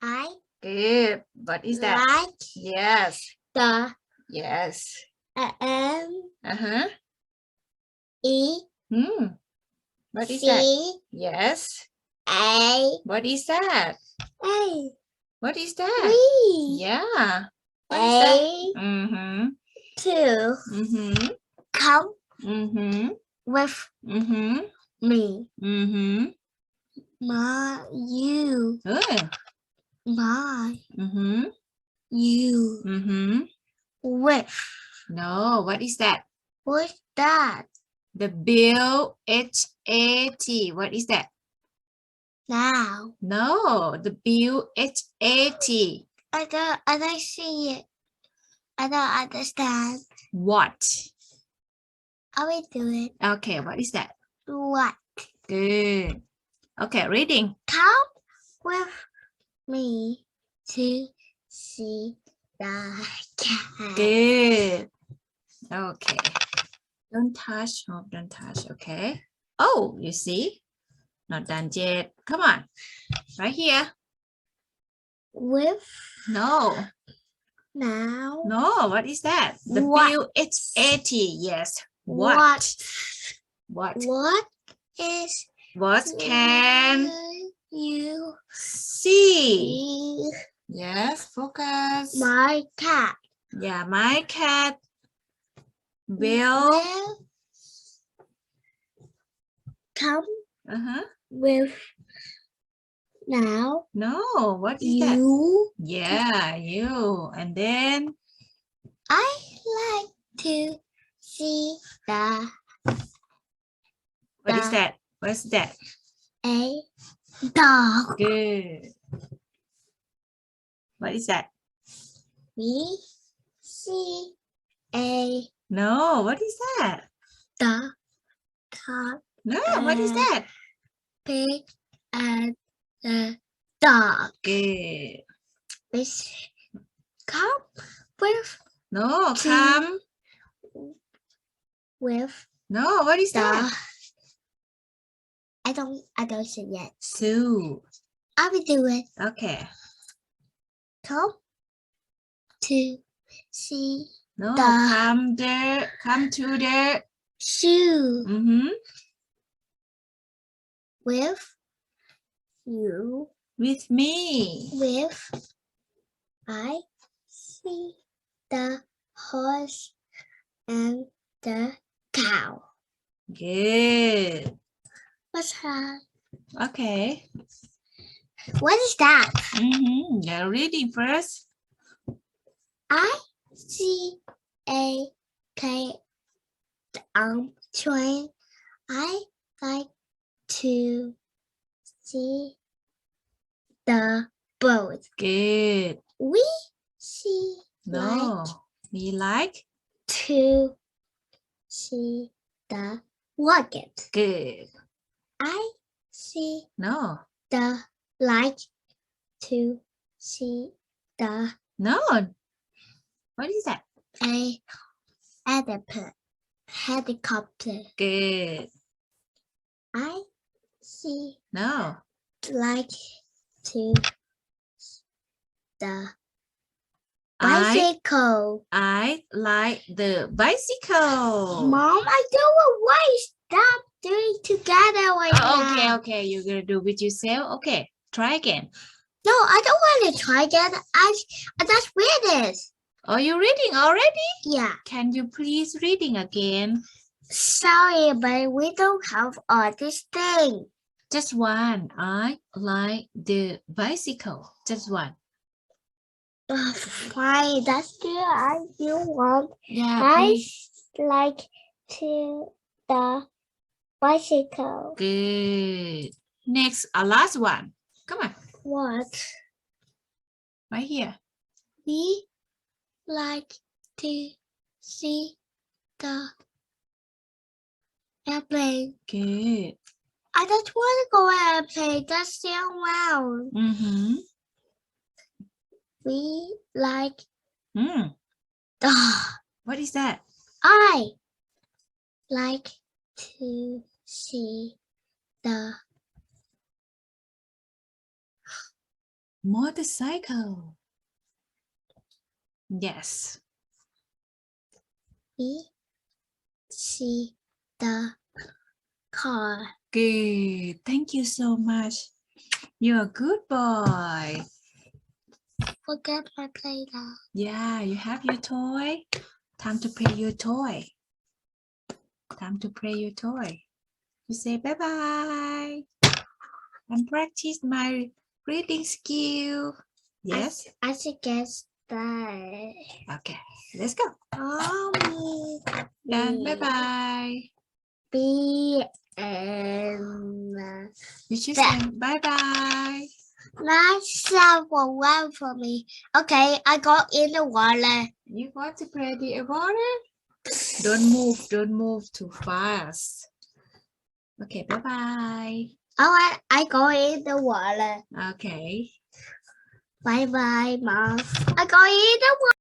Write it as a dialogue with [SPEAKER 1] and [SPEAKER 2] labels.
[SPEAKER 1] I
[SPEAKER 2] Good. What is that?
[SPEAKER 1] like
[SPEAKER 2] Yes.
[SPEAKER 1] the
[SPEAKER 2] Yes.
[SPEAKER 1] M
[SPEAKER 2] E.
[SPEAKER 1] E
[SPEAKER 2] What is that?
[SPEAKER 1] C
[SPEAKER 2] Yes.
[SPEAKER 1] A
[SPEAKER 2] What is that?
[SPEAKER 1] A
[SPEAKER 2] What is that?
[SPEAKER 1] 3
[SPEAKER 2] Yeah. What is that? Mm-hmm.
[SPEAKER 1] 2
[SPEAKER 2] Mm-hmm.
[SPEAKER 1] come
[SPEAKER 2] Mm-hmm.
[SPEAKER 1] with
[SPEAKER 2] Mm-hmm.
[SPEAKER 1] me.
[SPEAKER 2] Mm-hmm.
[SPEAKER 1] You
[SPEAKER 2] Good.
[SPEAKER 1] my
[SPEAKER 2] Mm-hmm.
[SPEAKER 1] you
[SPEAKER 2] Mm-hmm.
[SPEAKER 1] with.
[SPEAKER 2] No, what is that?
[SPEAKER 1] What's that?
[SPEAKER 2] The bill H-A-T. What is that?
[SPEAKER 1] Now
[SPEAKER 2] No, the bill H-A-T.
[SPEAKER 1] I don't see it. I don't understand.
[SPEAKER 2] What?
[SPEAKER 1] I will do it.
[SPEAKER 2] Okay, what is that?
[SPEAKER 1] What?
[SPEAKER 2] Good. Okay, reading.
[SPEAKER 1] Come with me to see the cat.
[SPEAKER 2] Good. Okay. Don't touch, Hope, don't touch, okay? Oh, you see? Not done yet. Come on. Right here.
[SPEAKER 1] With
[SPEAKER 2] No.
[SPEAKER 1] now.
[SPEAKER 2] No, what is that? The
[SPEAKER 1] What?
[SPEAKER 2] bill H-A-T. Yes.
[SPEAKER 1] What?
[SPEAKER 2] What?
[SPEAKER 1] What is
[SPEAKER 2] What can
[SPEAKER 1] you
[SPEAKER 2] see?
[SPEAKER 1] see?
[SPEAKER 2] Yes, focus.
[SPEAKER 1] My cat
[SPEAKER 2] Yeah, my cat will.
[SPEAKER 1] come
[SPEAKER 2] Uh-huh.
[SPEAKER 1] with now.
[SPEAKER 2] No, what is that?
[SPEAKER 1] You.
[SPEAKER 2] Yeah, you. And then
[SPEAKER 1] I like to see the
[SPEAKER 2] what is that? What's that?
[SPEAKER 1] a dog.
[SPEAKER 2] Good. What is that?
[SPEAKER 1] We see a
[SPEAKER 2] No, what is that?
[SPEAKER 1] the cat
[SPEAKER 2] No, what is that?
[SPEAKER 1] pig and the dog.
[SPEAKER 2] Good.
[SPEAKER 1] Which come with
[SPEAKER 2] No,
[SPEAKER 1] Two.
[SPEAKER 2] come.
[SPEAKER 1] with
[SPEAKER 2] No, what is
[SPEAKER 1] the
[SPEAKER 2] that?
[SPEAKER 1] I don't see yet.
[SPEAKER 2] Two.
[SPEAKER 1] I will do it.
[SPEAKER 2] Okay.
[SPEAKER 1] Come to see
[SPEAKER 2] No,
[SPEAKER 1] The-
[SPEAKER 2] come to the.
[SPEAKER 1] shoe
[SPEAKER 2] Mm-hmm.
[SPEAKER 1] with you
[SPEAKER 2] With me.
[SPEAKER 1] with I see the horse and the cow.
[SPEAKER 2] Good.
[SPEAKER 1] What's that?
[SPEAKER 2] Okay.
[SPEAKER 1] What is that?
[SPEAKER 2] Mm-hmm. Yeah, reading first.
[SPEAKER 1] I see a plane on train. I like to see the boat.
[SPEAKER 2] Good.
[SPEAKER 1] We see
[SPEAKER 2] No. We like.
[SPEAKER 1] to see the rocket.
[SPEAKER 2] Good.
[SPEAKER 1] I see
[SPEAKER 2] No.
[SPEAKER 1] the like to see the
[SPEAKER 2] No. What is that?
[SPEAKER 1] a helicopter.
[SPEAKER 2] Good.
[SPEAKER 1] I see
[SPEAKER 2] No.
[SPEAKER 1] like to the
[SPEAKER 2] I
[SPEAKER 1] bicycle.
[SPEAKER 2] like the bicycle.
[SPEAKER 1] Mom, I don't want why stop doing together right now.
[SPEAKER 2] Okay. You're gonna do with yourself. Okay. Try again.
[SPEAKER 1] No, I don't want to try again. I just read it.
[SPEAKER 2] Are you reading already?
[SPEAKER 1] Yeah.
[SPEAKER 2] Can you please reading again?
[SPEAKER 1] Sorry, but we don't have all this thing.
[SPEAKER 2] Just one. I like the bicycle. Just one.
[SPEAKER 1] Fine, that's good. I do want.
[SPEAKER 2] Yeah,
[SPEAKER 1] I
[SPEAKER 2] please.
[SPEAKER 1] like to the bicycle.
[SPEAKER 2] Good. Next, our last one. Come on.
[SPEAKER 1] What?
[SPEAKER 2] Right here.
[SPEAKER 1] We like to see the airplane.
[SPEAKER 2] Good.
[SPEAKER 1] I just want to go airplane. That's sound well.
[SPEAKER 2] Mm-hmm.
[SPEAKER 1] We like
[SPEAKER 2] Mm.
[SPEAKER 1] the.
[SPEAKER 2] What is that?
[SPEAKER 1] I like to see the
[SPEAKER 2] motorcycle. Yes.
[SPEAKER 1] We see the car.
[SPEAKER 2] Good. Thank you so much. You're a good boy.
[SPEAKER 1] Forget my playground.
[SPEAKER 2] Yeah, you have your toy. Time to play your toy. Time to play your toy. You say bye-bye. And practice my reading skill. Yes?
[SPEAKER 1] I suggest that.
[SPEAKER 2] Okay, let's go. Done. Bye-bye.
[SPEAKER 1] B and
[SPEAKER 2] You should
[SPEAKER 1] That.
[SPEAKER 2] say bye-bye.
[SPEAKER 1] nice one for me. Okay, I go in the water.
[SPEAKER 2] You want to play the water? Don't move too fast. Okay, bye-bye.
[SPEAKER 1] Alright, I go in the water.
[SPEAKER 2] Okay.
[SPEAKER 1] Bye bye, Mom. I go in the water.